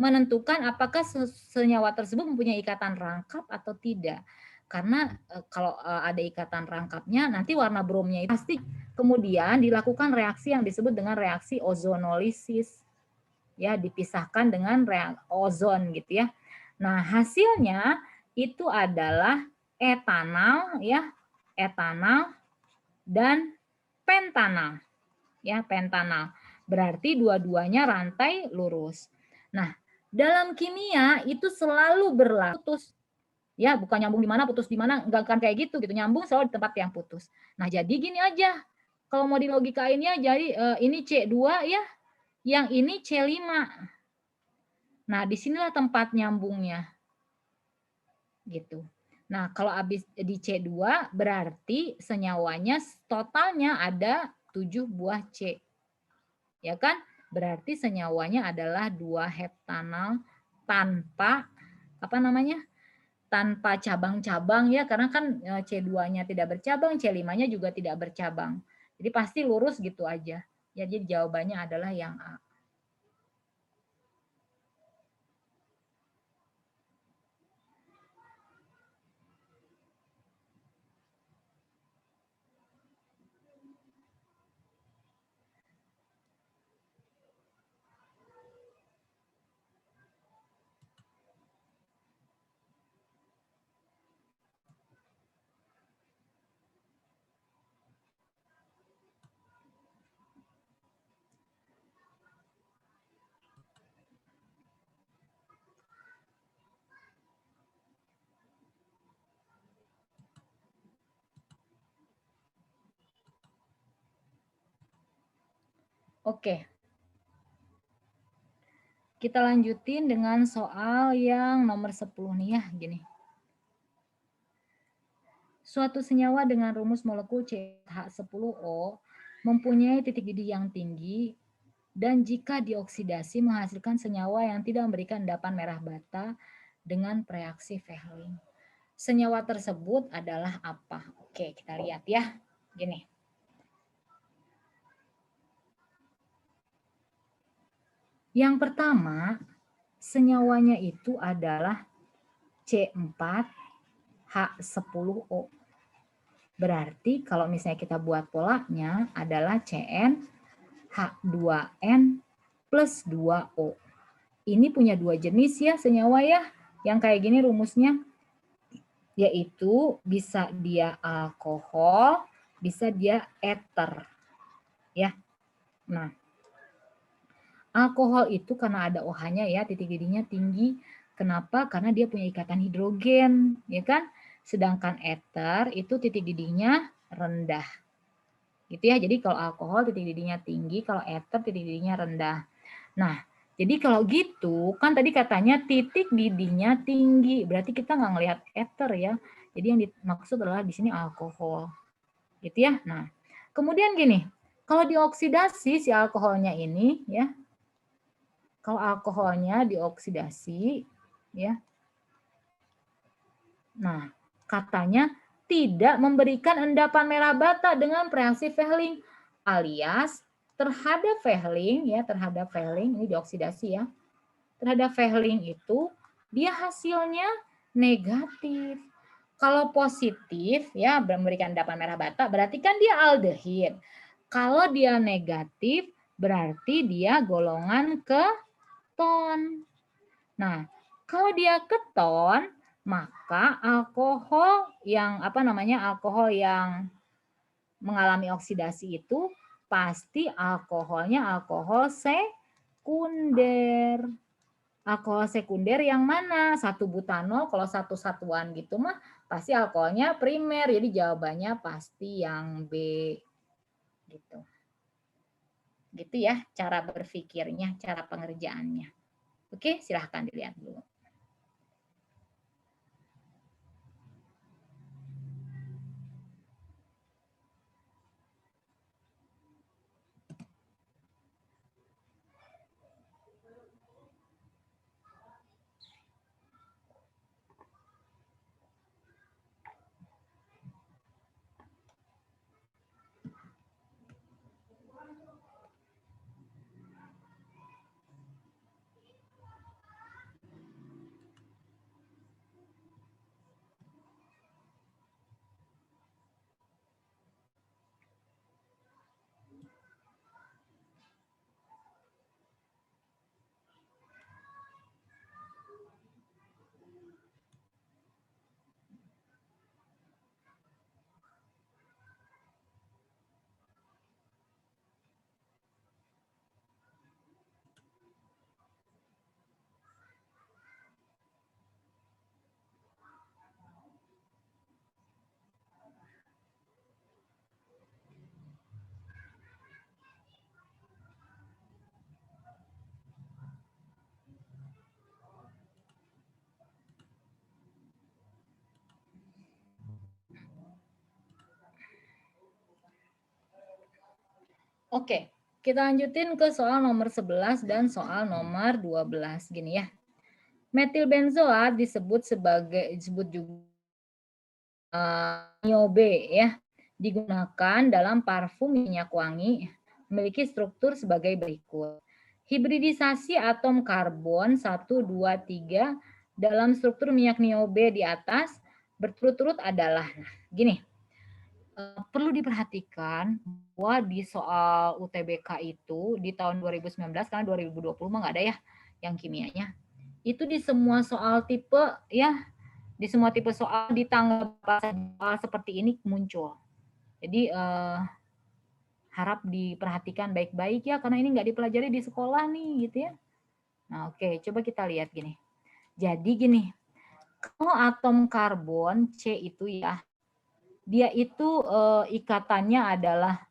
menentukan apakah senyawa tersebut mempunyai ikatan rangkap atau tidak. Karena kalau ada ikatan rangkapnya, nanti warna bromnya itu pasti kemudian dilakukan reaksi yang disebut dengan reaksi ozonolisis. Ya, dipisahkan dengan ozon gitu ya. Nah, hasilnya itu adalah etanol ya, etanol dan pentanol. Ya, pentanol. Berarti dua-duanya rantai lurus. Nah, dalam kimia itu selalu berlaku putus. Ya, bukan nyambung di mana, putus di mana, enggak akan kayak gitu nyambung selalu di tempat yang putus. Nah, jadi gini aja. Kalau mau dilogikainnya jadi ini C2 ya, yang ini C5. Nah, disinilah tempat nyambungnya. Gitu. Nah, kalau habis di C2 berarti senyawanya totalnya ada 7 buah C. Ya kan? Berarti senyawanya adalah 2 heptanol tanpa tanpa cabang-cabang ya, karena kan C2-nya tidak bercabang, C5-nya juga tidak bercabang. Jadi pasti lurus gitu aja. Ya, jadi jawabannya adalah yang A. Oke. Kita lanjutin dengan soal yang nomor 10 nih ya, gini. Suatu senyawa dengan rumus molekul CH10O mempunyai titik didih yang tinggi dan jika dioksidasi menghasilkan senyawa yang tidak memberikan endapan merah bata dengan reaksi Fehling. Senyawa tersebut adalah apa? Oke, kita lihat ya. Gini. Yang pertama, senyawanya itu adalah C4H10O. Berarti kalau misalnya kita buat polanya adalah CnH2n plus 2O. Ini punya dua jenis ya senyawa ya. Yang kayak gini rumusnya. Yaitu bisa dia alkohol, bisa dia ether. Ya. Nah, alkohol itu karena ada OH-nya ya, titik didihnya tinggi. Kenapa? Karena dia punya ikatan hidrogen, ya kan? Sedangkan ether itu titik didihnya rendah. Gitu ya. Jadi kalau alkohol titik didihnya tinggi, kalau ether titik didihnya rendah. Nah, jadi kalau gitu kan tadi katanya titik didihnya tinggi, berarti kita nggak ngelihat ether ya. Jadi yang dimaksud adalah di sini alkohol. Gitu ya. Nah, kemudian gini, kalau dioksidasi si alkoholnya ini ya, kalau alkoholnya dioksidasi ya. Nah, katanya tidak memberikan endapan merah bata dengan reaksi Fehling alias terhadap Fehling ya, terhadap Fehling ini dioksidasi ya. Terhadap Fehling itu dia hasilnya negatif. Kalau positif ya memberikan endapan merah bata berarti kan dia aldehid. Kalau dia negatif berarti dia golongan keton. Nah, kalau dia keton, maka alkohol yang alkohol yang mengalami oksidasi itu pasti alkoholnya alkohol sekunder. Alkohol sekunder yang mana? 1-butanol kalau satu satuan gitu mah pasti alkoholnya primer. Jadi jawabannya pasti yang B gitu. Gitu ya cara berpikirnya, cara pengerjaannya. Oke, silahkan dilihat dulu. Oke, kita lanjutin ke soal nomor 11 dan soal nomor 12 gini ya. Metil benzoat disebut juga niobe ya. Digunakan dalam parfum minyak wangi memiliki struktur sebagai berikut. Hibridisasi atom karbon 1, 2, 3 dalam struktur minyak niobe di atas berturut-turut adalah gini. Perlu diperhatikan bahwa di soal UTBK itu di tahun 2019 karena 2020 mah nggak ada ya yang kimianya. Itu di semua soal tipe ya, di semua tipe soal di tanggal seperti ini muncul. Jadi harap diperhatikan baik-baik ya karena ini nggak dipelajari di sekolah nih gitu ya. Nah, oke, coba kita lihat gini. Jadi gini, kalau atom karbon C itu ya, dia itu ikatannya adalah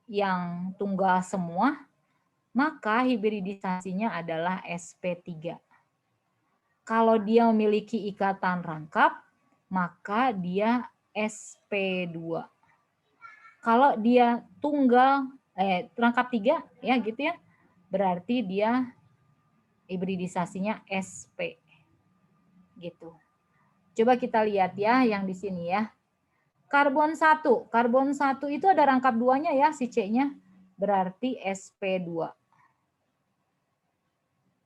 yang tunggal semua, maka hibridisasinya adalah sp3. Kalau dia memiliki ikatan rangkap, maka dia sp2. Kalau dia tunggal rangkap 3 ya gitu ya, berarti dia hibridisasinya sp. Gitu. Coba kita lihat ya yang di sini ya. Karbon 1. Karbon 1 itu ada rangkap 2-nya ya si C-nya. Berarti sp2.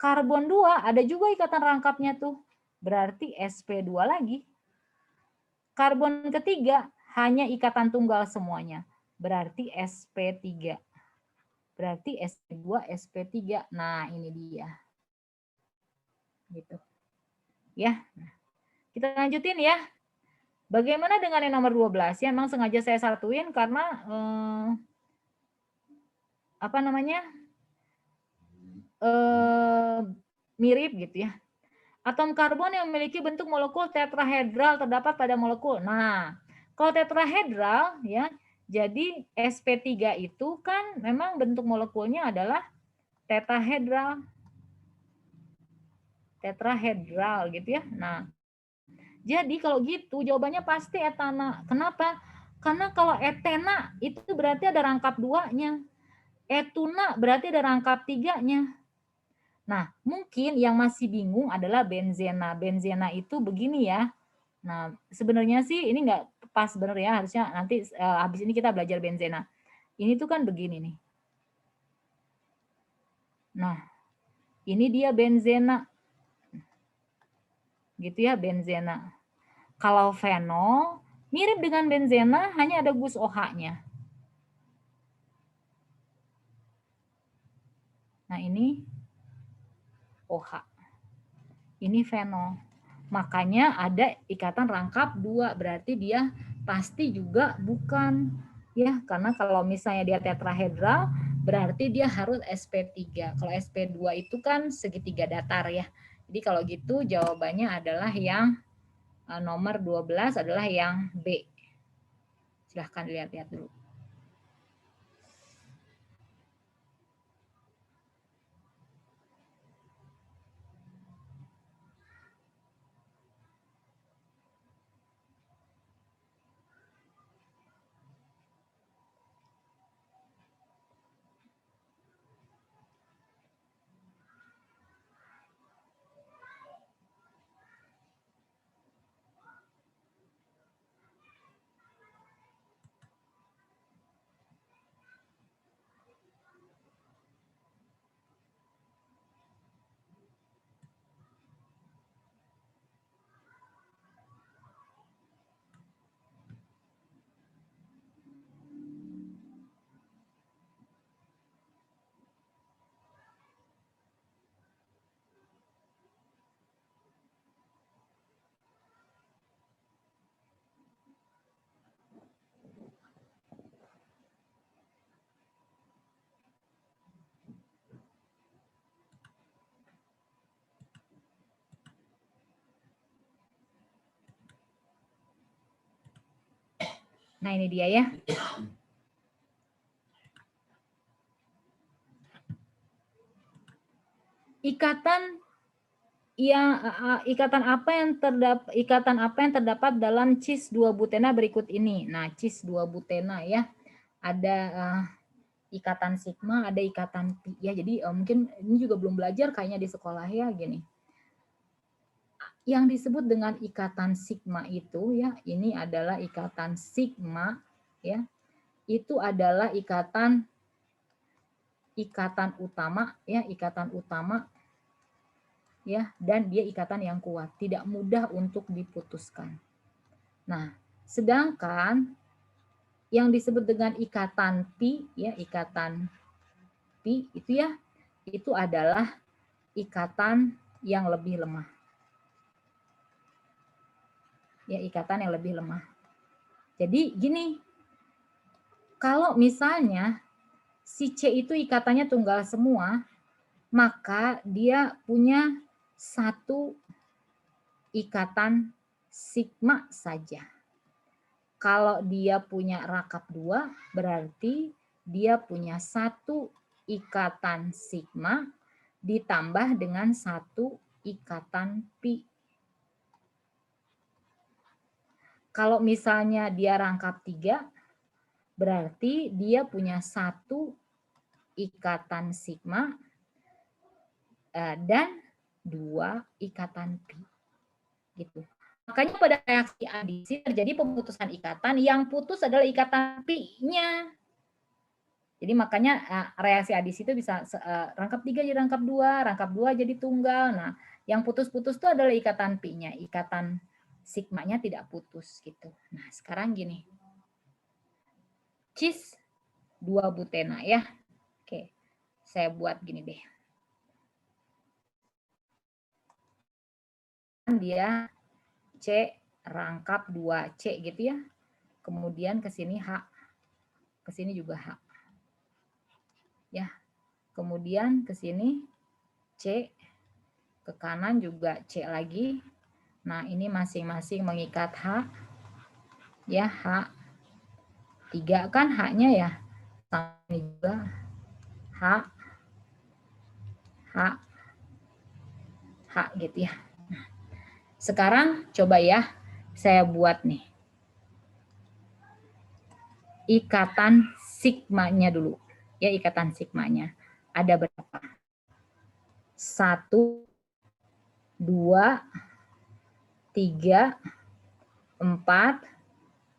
Karbon 2 ada juga ikatan rangkapnya tuh. Berarti sp2 lagi. Karbon ketiga hanya ikatan tunggal semuanya. Berarti sp3. Berarti sp2, sp3. Nah, ini dia. Gitu. Ya. Kita lanjutin ya. Bagaimana dengan yang nomor 12? Ya, memang sengaja saya satuin karena apa namanya? Mirip gitu ya. Atom karbon yang memiliki bentuk molekul tetrahedral terdapat pada molekul. Nah, kalau tetrahedral ya, jadi sp3 itu kan memang bentuk molekulnya adalah tetrahedral. Tetrahedral gitu ya. Nah, jadi kalau gitu jawabannya pasti etana. Kenapa? Karena kalau etena itu berarti ada rangkap 2-nya. Etuna berarti ada rangkap 3-nya. Nah, mungkin yang masih bingung adalah benzena. Benzena itu begini ya. Nah, sebenarnya sih ini nggak pas bener ya. Harusnya nanti habis ini kita belajar benzena. Ini tuh kan begini nih. Nah, ini dia benzena. Gitu ya, benzena. Kalau fenol, mirip dengan benzena, hanya ada gus OH-nya. Nah, ini OH. Ini fenol. Makanya ada ikatan rangkap 2, berarti dia pasti juga bukan ya, karena kalau misalnya dia tetrahedral berarti dia harus sp3. Kalau sp2 itu kan segitiga datar ya. Jadi kalau gitu jawabannya adalah yang nomor 12 adalah yang B. Silahkan lihat-lihat dulu. Nah, ini dia ya. Ikatan apa yang terdapat dalam cis 2 butena berikut ini. Nah, cis 2 butena ya. Ada ikatan sigma, ada ikatan pi ya. Jadi mungkin ini juga belum belajar kayaknya di sekolah ya gini. Yang disebut dengan ikatan sigma itu ya, ini adalah ikatan sigma ya. Itu adalah ikatan utama ya, ikatan utama ya, dan dia ikatan yang kuat, tidak mudah untuk diputuskan. Nah, sedangkan yang disebut dengan ikatan pi ya, ikatan pi itu ya, itu adalah ikatan yang lebih lemah. Ya, ikatan yang lebih lemah. Jadi gini, kalau misalnya si C itu ikatannya tunggal semua, maka dia punya satu ikatan sigma saja. Kalau dia punya rangkap 2, berarti dia punya satu ikatan sigma ditambah dengan satu ikatan pi. Kalau misalnya dia rangkap 3, berarti dia punya satu ikatan sigma dan 2 ikatan pi. Gitu. Makanya pada reaksi adisi terjadi pemutusan ikatan, yang putus adalah ikatan pi-nya. Jadi makanya reaksi adisi itu bisa rangkap 3 jadi rangkap 2, rangkap 2 jadi tunggal. Nah, yang putus-putus itu adalah ikatan pi-nya, ikatan sigmanya tidak putus gitu. Nah, sekarang gini. Cis 2 butena ya. Oke. Saya buat gini deh. Dia C rangkap 2C gitu ya. Kemudian ke sini H. Ke sini juga H. Ya. Kemudian ke sini C, ke kanan juga C lagi. Nah, ini masing-masing mengikat H. Ya, H. 3 kan H-nya ya. Sama ini juga H. H. H gitu ya. Nah, sekarang coba ya saya buat nih. Ikatan sigmanya dulu. Ya, ikatan sigmanya. Ada berapa? 1, 2, 3, 4,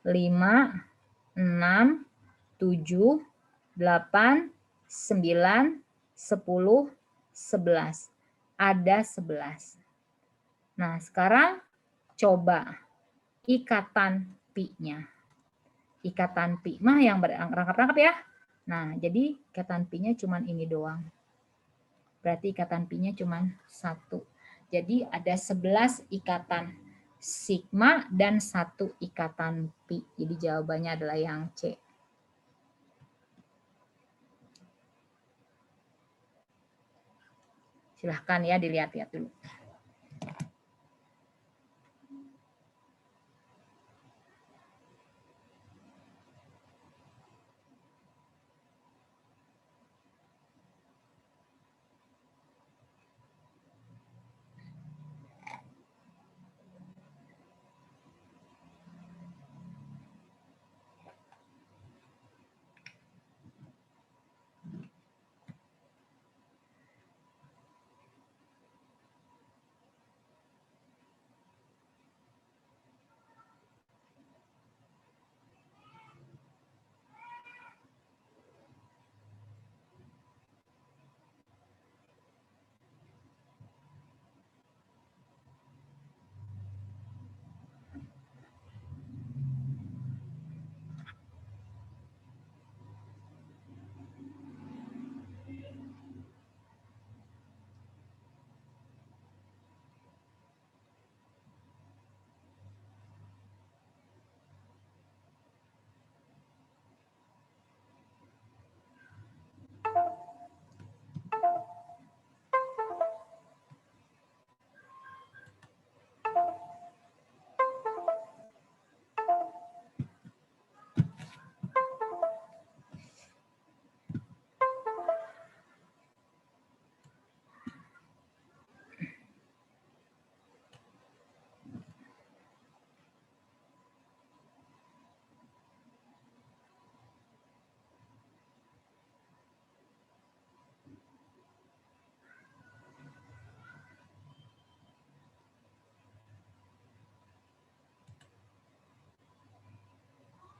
5, 6, 7, 8, 9, 10, 11. Ada 11. Nah, sekarang coba ikatan pi-nya. Ikatan pi mah yang berangkap-rangkap ya. Nah, jadi ikatan pi-nya cuma ini doang. Berarti ikatan pi-nya cuma 1. Jadi ada 11 ikatan sigma dan 1 ikatan pi. Jadi jawabannya adalah yang C. Silahkan ya dilihat-lihat dulu.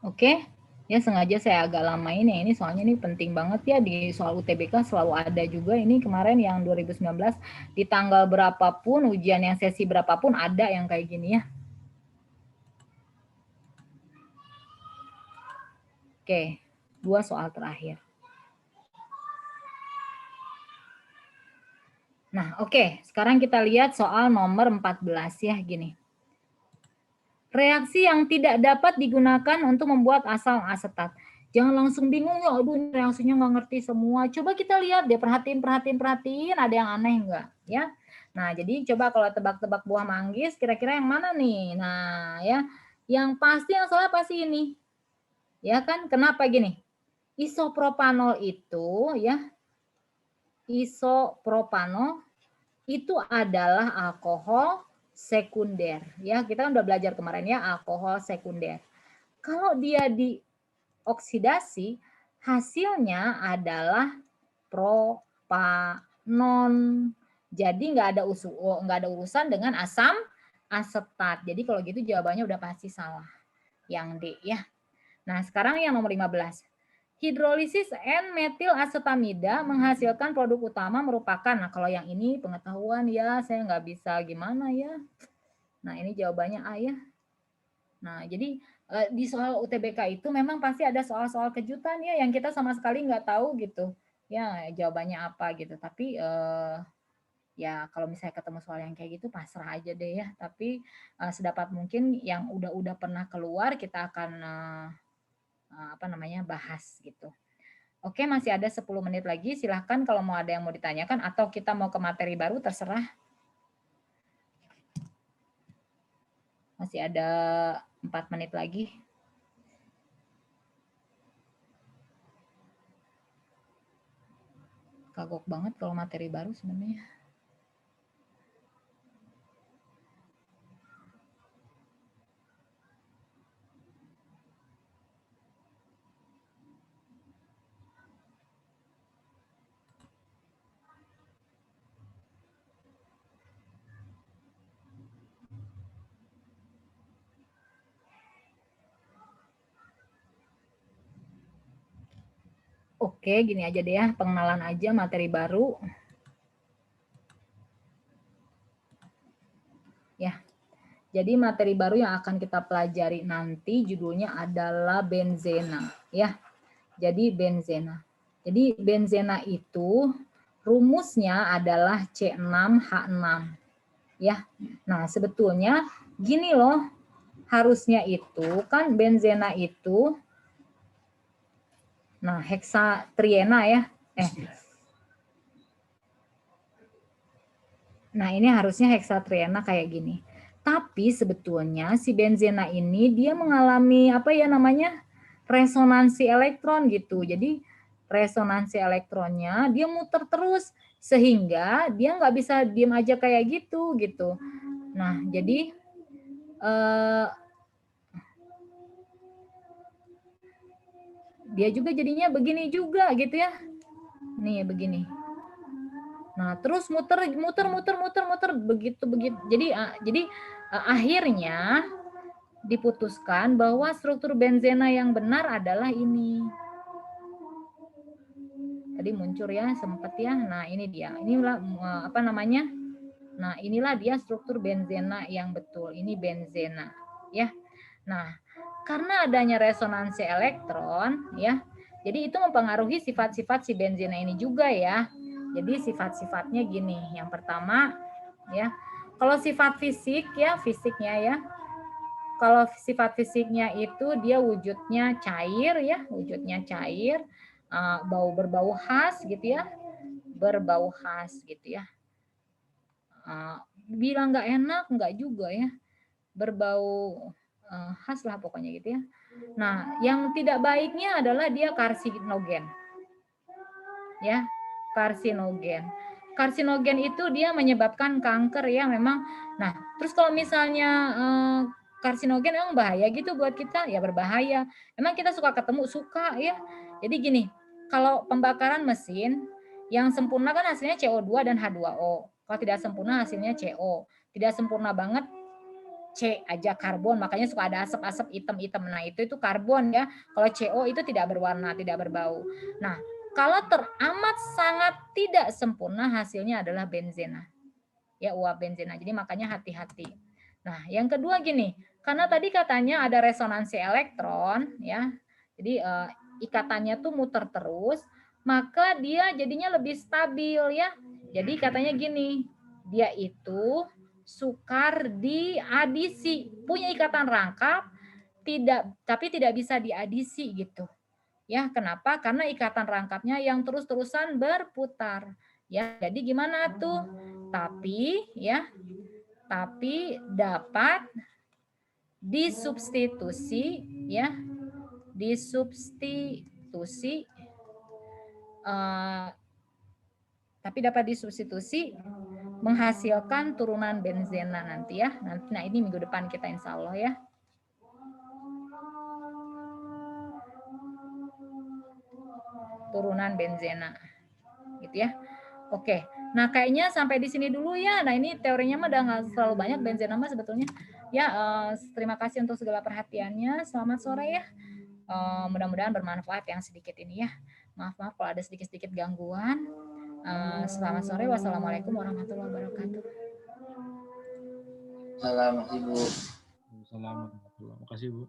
Oke, ya sengaja saya agak lamain ya ini soalnya ini penting banget ya di soal UTBK selalu ada juga ini kemarin yang 2019 di tanggal berapapun ujian yang sesi berapapun ada yang kayak gini ya. Oke, 2 soal terakhir. Nah, oke, sekarang kita lihat soal nomor 14 ya gini. Reaksi yang tidak dapat digunakan untuk membuat asam asetat. Jangan langsung bingung ya, aduh ini reaksinya nggak ngerti semua. Coba kita lihat deh, perhatiin, ada yang aneh nggak ya. Nah, jadi coba kalau tebak-tebak buah manggis, kira-kira yang mana nih? Nah, ya, yang pasti yang salah pasti ini. Ya kan, kenapa gini? Isopropanol itu ya, isopropanol itu adalah alkohol sekunder. Ya, kita kan udah belajar kemarin ya, alkohol sekunder. Kalau dia dioksidasi, hasilnya adalah propanon. Jadi nggak ada urusan dengan asam asetat. Jadi kalau gitu jawabannya udah pasti salah. Yang D ya. Nah, sekarang yang nomor 15. Hidrolisis N-metilasetamida menghasilkan produk utama merupakan, nah kalau yang ini pengetahuan ya, saya nggak bisa gimana ya. Nah ini jawabannya A ya. Nah jadi di soal UTBK itu memang pasti ada soal-soal kejutan ya yang kita sama sekali nggak tahu gitu. Ya jawabannya apa gitu. Tapi ya kalau misalnya ketemu soal yang kayak gitu pasrah aja deh ya. Tapi sedapat mungkin yang udah pernah keluar kita akan bahas gitu. Oke, masih ada 10 menit lagi. Silahkan kalau mau ada yang mau ditanyakan atau kita mau ke materi baru terserah. Masih ada 4 menit lagi. Kagok banget kalau materi baru sebenarnya. Oke, gini aja deh ya, pengenalan aja materi baru. Ya, jadi materi baru yang akan kita pelajari nanti judulnya adalah benzena. Ya, jadi benzena. Jadi benzena itu rumusnya adalah C6H6. Ya, nah sebetulnya gini loh, harusnya itu kan benzena itu, nah heksatriena ya, nah ini harusnya heksatriena kayak gini. Tapi sebetulnya si benzena ini dia mengalami apa ya namanya resonansi elektron gitu. Jadi resonansi elektronnya dia muter terus sehingga dia nggak bisa diem aja kayak gitu gitu. Nah jadi dia juga jadinya begini juga gitu ya. Nih begini. Nah, terus muter begitu. Jadi akhirnya diputuskan bahwa struktur benzena yang benar adalah ini. Tadi muncul ya, sempat ya. Nah, ini dia. Inilah apa namanya? Nah, inilah dia struktur benzena yang betul. Ini benzena, ya. Nah, karena adanya resonansi elektron, ya. Jadi itu mempengaruhi sifat-sifat si benzena ini juga ya. Jadi sifat-sifatnya gini. Yang pertama, ya. Kalau sifat fisik ya, fisiknya ya. Kalau sifat fisiknya itu dia wujudnya cair ya, wujudnya cair, berbau khas gitu ya, berbau khas gitu ya. Bilang nggak enak nggak juga ya, berbau khas lah pokoknya gitu ya. Nah, yang tidak baiknya adalah dia karsinogen. Ya, karsinogen. Karsinogen itu dia menyebabkan kanker ya memang. Nah, terus kalau misalnya karsinogen emang bahaya gitu buat kita? Ya berbahaya. Emang kita suka ketemu? Suka ya. Jadi gini, kalau pembakaran mesin yang sempurna kan hasilnya CO2 dan H2O. Kalau tidak sempurna hasilnya CO. Tidak sempurna banget C aja karbon, makanya suka ada asap-asap hitam-hitam. Nah, itu karbon ya. Kalau CO itu tidak berwarna, tidak berbau. Nah, kalau teramat sangat tidak sempurna hasilnya adalah benzena. Ya, uap benzena. Jadi makanya hati-hati. Nah, yang kedua gini, karena tadi katanya ada resonansi elektron ya. Jadi ikatannya tuh muter terus, maka dia jadinya lebih stabil ya. Jadi katanya gini, dia itu sukar diadisi, punya ikatan rangkap tapi tidak bisa diadisi gitu. Ya, kenapa? Karena ikatan rangkapnya yang terus-terusan berputar. Ya, jadi gimana tuh? Tapi dapat disubstitusi ya, tapi dapat disubstitusi menghasilkan turunan benzena nanti ya. Nah, ini minggu depan kita insya Allah ya. Turunan benzena. Gitu ya. Oke. Nah, kayaknya sampai di sini dulu ya. Nah, ini teorinya mah udah nggak terlalu banyak benzena mah sebetulnya. Ya, terima kasih untuk segala perhatiannya. Selamat sore ya. Mudah-mudahan bermanfaat yang sedikit ini ya. Maaf kalau ada sedikit-sedikit gangguan. Selamat sore. Wassalamualaikum warahmatullahi wabarakatuh. Salam, Ibu. Assalamualaikum warahmatullahi wabarakatuh. Makasih, Bu.